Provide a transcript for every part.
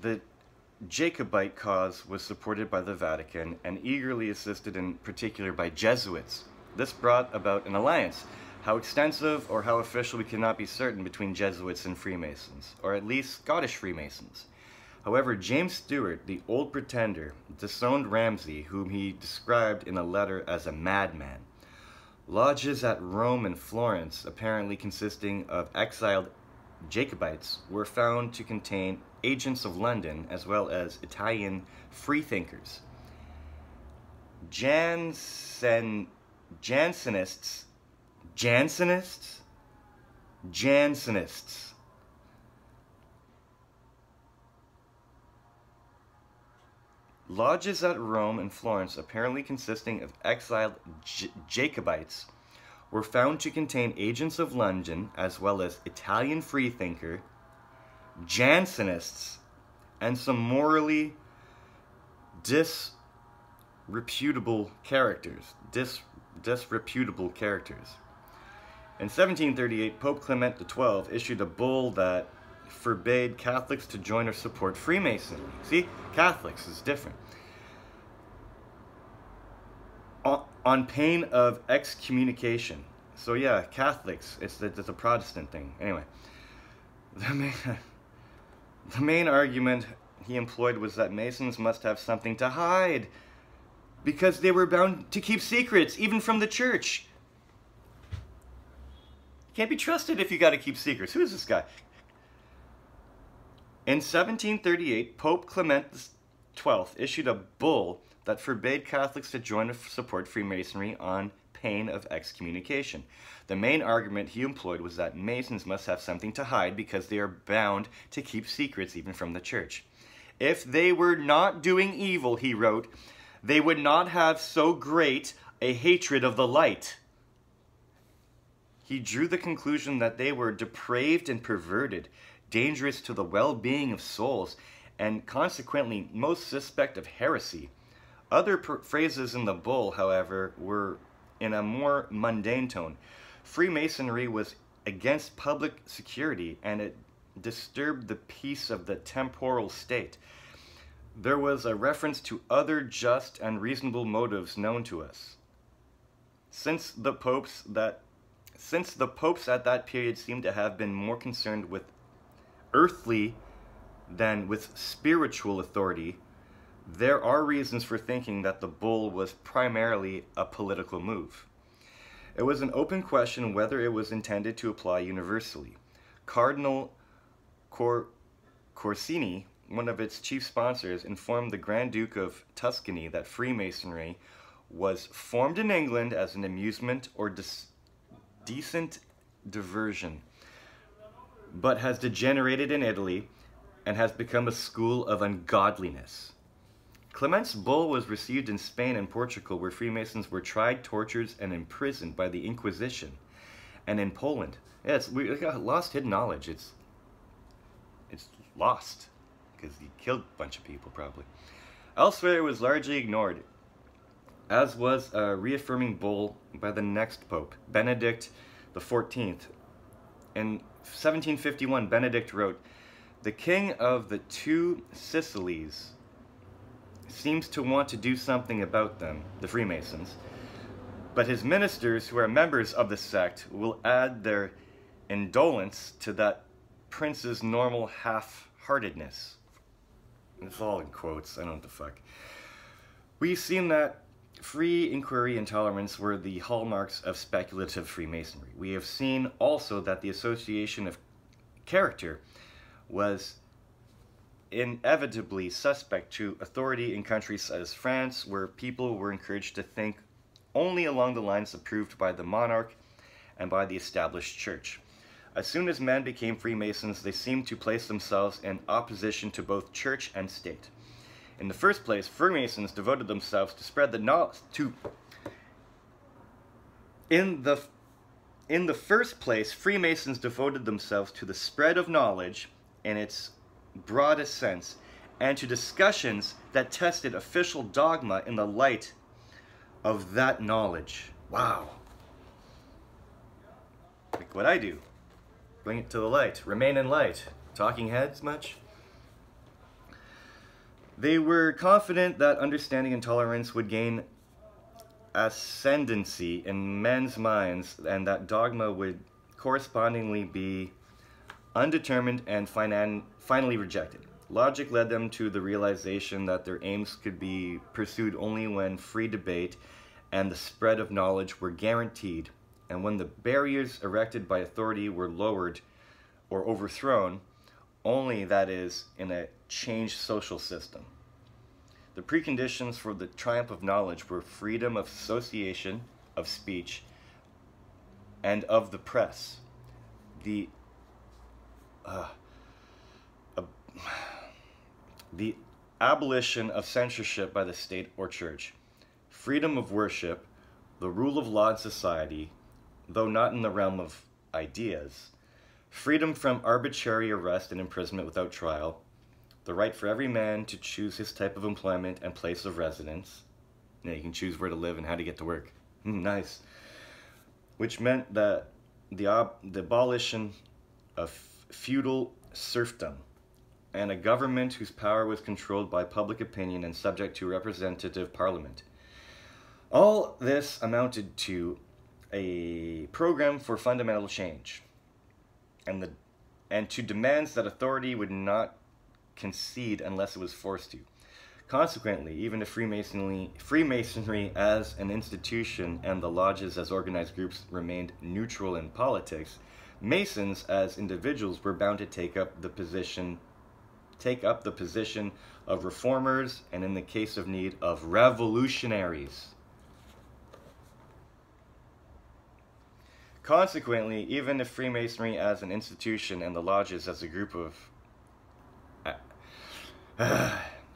The Jacobite cause was supported by the Vatican and eagerly assisted in particular by Jesuits. This brought about an alliance, how extensive or how official we cannot be certain, between Jesuits and Freemasons, or at least Scottish Freemasons. However, James Stewart, the old pretender, disowned Ramsay, whom he described in a letter as a madman. Lodges at Rome and Florence, apparently consisting of exiled Jacobites, were found to contain agents of London as well as Italian freethinkers. Jansenists Lodges at Rome and Florence, apparently consisting of exiled Jacobites, were found to contain agents of London as well as Italian freethinker, Jansenists, and some morally disreputable characters. In 1738, Pope Clement XII issued a bull that forbade Catholics to join or support Freemasonry. See, Catholics is different. On pain of excommunication. So yeah, Catholics, it's a Protestant thing. Anyway, the main argument he employed was that Masons must have something to hide, because they were bound to keep secrets, even from the church. You can't be trusted if you got to keep secrets. Who is this guy? In 1738, Pope Clement XII issued a bull that forbade Catholics to join or support Freemasonry on pain of excommunication. The main argument he employed was that Masons must have something to hide because they are bound to keep secrets even from the church. If they were not doing evil, he wrote, they would not have so great a hatred of the light. He drew the conclusion that they were depraved and perverted, dangerous to the well-being of souls, and consequently most suspect of heresy. Other phrases in the bull, however, were in a more mundane tone. Freemasonry was against public security, and it disturbed the peace of the temporal state. There was a reference to other just and reasonable motives known to us. Since the popes at that period seem to have been more concerned with earthly than with spiritual authority, there are reasons for thinking that the bull was primarily a political move. It was an open question whether it was intended to apply universally. Cardinal Corsini, one of its chief sponsors, informed the Grand Duke of Tuscany that Freemasonry was formed in England as an amusement or decent diversion, but has degenerated in Italy and has become a school of ungodliness. Clement's bull was received in Spain and Portugal, where Freemasons were tried, tortured, and imprisoned by the Inquisition, and in Poland. Yeah, we got lost hidden knowledge. It's lost because he killed a bunch of people, probably. Elsewhere, it was largely ignored, as was a reaffirming bull by the next pope, Benedict XIV. In 1751, Benedict wrote, "The king of the two Sicilies seems to want to do something about them," the Freemasons, "but his ministers, who are members of the sect, will add their indolence to that prince's normal half-heartedness." It's all in quotes, I don't know what the fuck. We've seen that free inquiry and tolerance were the hallmarks of speculative Freemasonry. We have seen also that the association of character was inevitably suspect to authority in countries such as France, where people were encouraged to think only along the lines approved by the monarch and by the established church. As soon as men became Freemasons, they seemed to place themselves in opposition to both church and state. In the first place, Freemasons devoted themselves to spread the knowledge In the first place, Freemasons devoted themselves to the spread of knowledge in its broadest sense, and to discussions that tested official dogma in the light of that knowledge. Wow. Like what I do. Bring it to the light. Remain in light. Talking heads much? They were confident that understanding and tolerance would gain ascendancy in men's minds, and that dogma would correspondingly be undetermined and finally rejected. Logic led them to the realization that their aims could be pursued only when free debate and the spread of knowledge were guaranteed, and when the barriers erected by authority were lowered or overthrown, only, that is, in a changed social system. The preconditions for the triumph of knowledge were freedom of association, of speech, and of the press. The abolition of censorship by the state or church, freedom of worship, the rule of law in society, though not in the realm of ideas, freedom from arbitrary arrest and imprisonment without trial, the right for every man to choose his type of employment and place of residence. Yeah, you can choose where to live and how to get to work. Nice. Which meant that the abolition of feudal serfdom and a government whose power was controlled by public opinion and subject to representative parliament. All this amounted to a program for fundamental change and to demands that authority would not concede unless it was forced to. Consequently, even if Freemasonry as an institution and the lodges as organized groups remained neutral in politics, Masons as individuals were bound to take up the position of reformers, and in the case of need, of revolutionaries. Consequently, even if Freemasonry as an institution and the lodges as a group of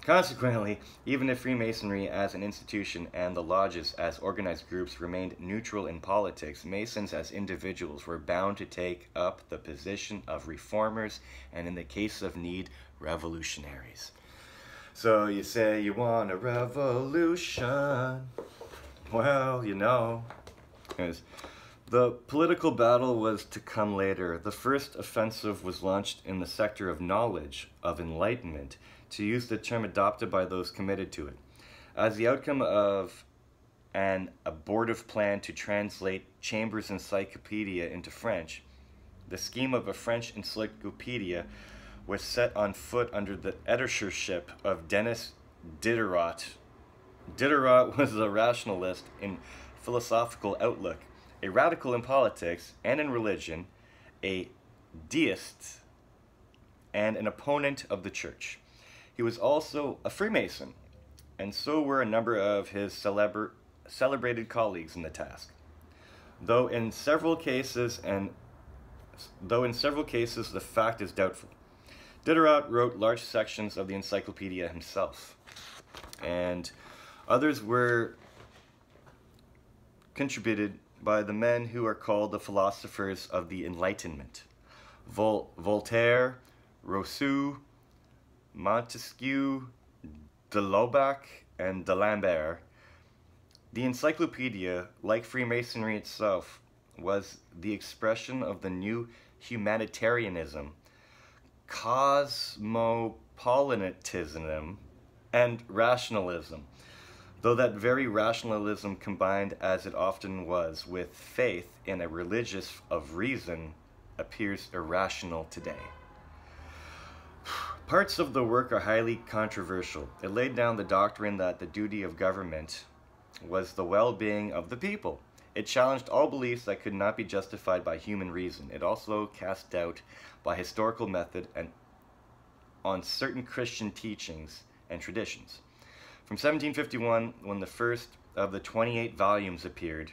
Consequently, even if Freemasonry as an institution and the lodges as organized groups remained neutral in politics, Masons as individuals were bound to take up the position of reformers, and in the case of need, revolutionaries. So you say you want a revolution. Well, you know. Anyways, the political battle was to come later. The first offensive was launched in the sector of knowledge, of enlightenment, to use the term adopted by those committed to it. As the outcome of an abortive plan to translate Chambers' encyclopedia into French, the scheme of a French encyclopedia was set on foot under the editorship of Denis Diderot. Diderot was a rationalist in philosophical outlook, a radical in politics and in religion, a deist, and an opponent of the church. He was also a Freemason, and so were a number of his celebrated colleagues in the task. Though in several cases the fact is doubtful. Diderot wrote large sections of the encyclopedia himself, and others were contributed by the men who are called the philosophers of the Enlightenment: Voltaire, Rousseau, Montesquieu, de Lubac, and d'Alembert. The encyclopedia, like Freemasonry itself, was the expression of the new humanitarianism, cosmopolitanism, and rationalism, though that very rationalism combined, as it often was, with faith in a religious of reason appears irrational today. Parts of the work are highly controversial. It laid down the doctrine that the duty of government was the well-being of the people. It challenged all beliefs that could not be justified by human reason. It also cast doubt by historical method and on certain Christian teachings and traditions. From 1751, when the first of the 28 volumes appeared,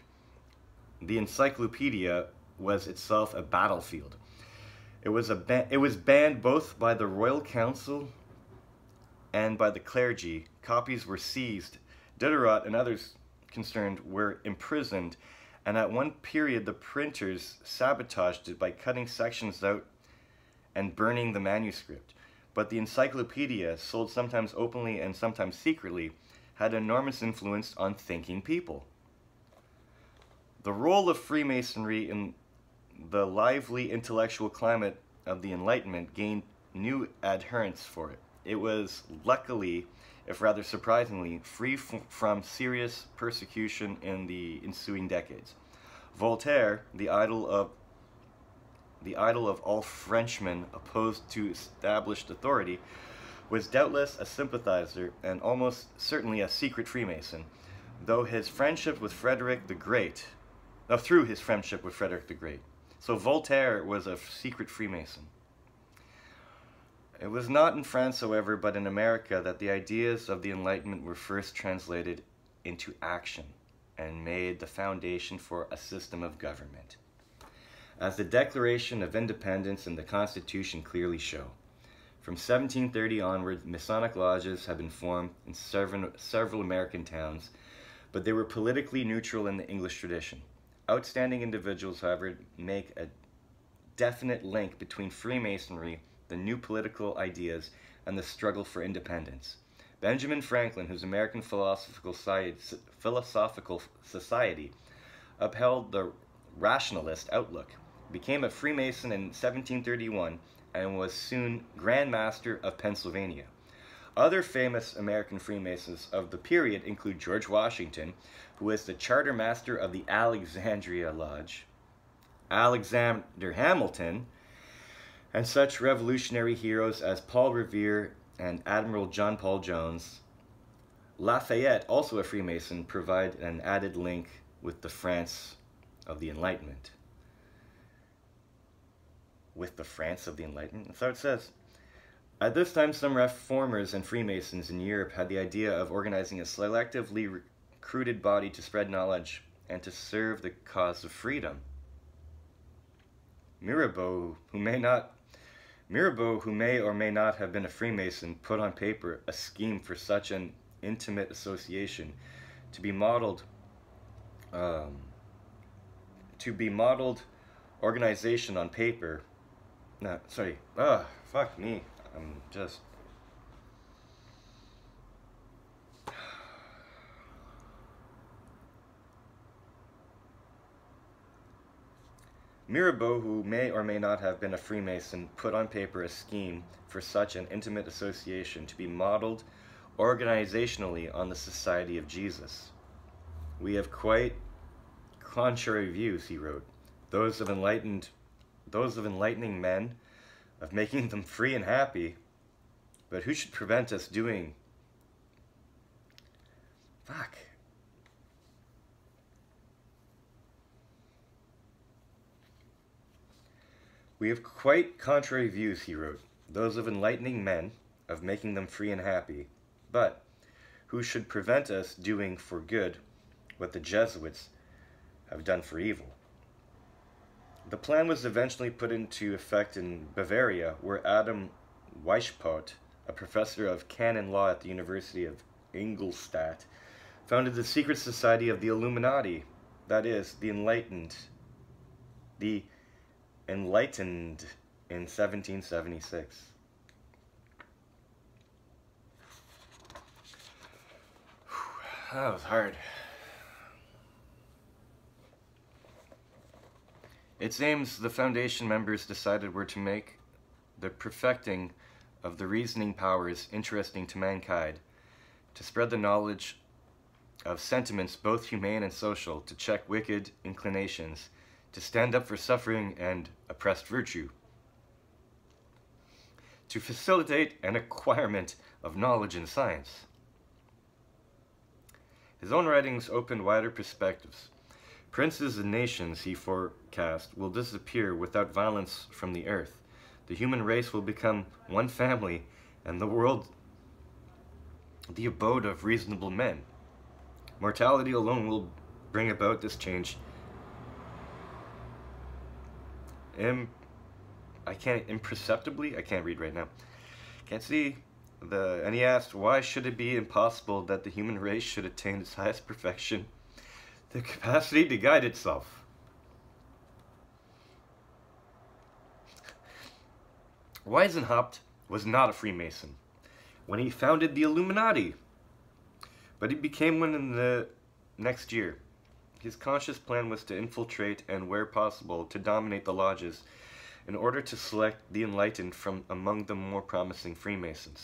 the encyclopedia was itself a battlefield. It was banned both by the Royal Council and by the clergy. Copies were seized. Diderot and others concerned were imprisoned, and at one period the printers sabotaged it by cutting sections out and burning the manuscript. But the encyclopedia, sold sometimes openly and sometimes secretly, had enormous influence on thinking people. The role of Freemasonry in the lively intellectual climate of the Enlightenment gained new adherents for it. it was luckily, if rather surprisingly, free from serious persecution in the ensuing decades. Voltaire, the idol of all Frenchmen opposed to established authority, was doubtless a sympathizer and almost certainly a secret Freemason, though his friendship with Frederick the Great, through his friendship with Frederick the Great. So Voltaire was a secret Freemason. It was not in France, however, but in America that the ideas of the Enlightenment were first translated into action and made the foundation for a system of government, as the Declaration of Independence and the Constitution clearly show. From 1730 onward, Masonic lodges have been formed in several American towns, but they were politically neutral in the English tradition. Outstanding individuals, however, make a definite link between Freemasonry, the new political ideas, and the struggle for independence. Benjamin Franklin, whose American Philosophical Society upheld the rationalist outlook, became a Freemason in 1731 and was soon Grand Master of Pennsylvania. Other famous American Freemasons of the period include George Washington, who was the charter master of the Alexandria Lodge, Alexander Hamilton, and such revolutionary heroes as Paul Revere and Admiral John Paul Jones. Lafayette, also a Freemason, provide an added link with the France of the Enlightenment. With the France of the Enlightenment? So it says. At this time, some reformers and Freemasons in Europe had the idea of organizing a selectively recruited body to spread knowledge and to serve the cause of freedom. Mirabeau, who may or may not have been a Freemason, put on paper a scheme for such an intimate association to be modeled organization on paper. No, sorry. Fuck me. I'm just... Mirabeau, who may or may not have been a Freemason, put on paper a scheme for such an intimate association to be modeled organizationally on the Society of Jesus. We have quite contrary views, he wrote, those of enlightening men, of making them free and happy, but who should prevent us doing... Fuck. We have quite contrary views, he wrote, those of enlightening men, of making them free and happy, but who should prevent us doing for good what the Jesuits have done for evil. The plan was eventually put into effect in Bavaria, where Adam Weishaupt, a professor of canon law at the University of Ingolstadt, founded the secret society of the Illuminati, that is, the Enlightened in 1776. That was hard. Its aims, the Foundation members decided, were to make the perfecting of the reasoning powers interesting to mankind, to spread the knowledge of sentiments both humane and social, to check wicked inclinations, to stand up for suffering and oppressed virtue, to facilitate an acquirement of knowledge and science. His own writings opened wider perspectives. Princes and nations, he forecast, will disappear without violence from the earth. The human race will become one family, and the world the abode of reasonable men. Mortality alone will bring about this change. Imperceptibly? I can't read right now. Can't see. And he asked, why should it be impossible that the human race should attain its highest perfection? The capacity to guide itself. Weishaupt was not a Freemason when he founded the Illuminati, but he became one in the next year. His conscious plan was to infiltrate and, where possible, to dominate the lodges in order to select the enlightened from among the more promising Freemasons.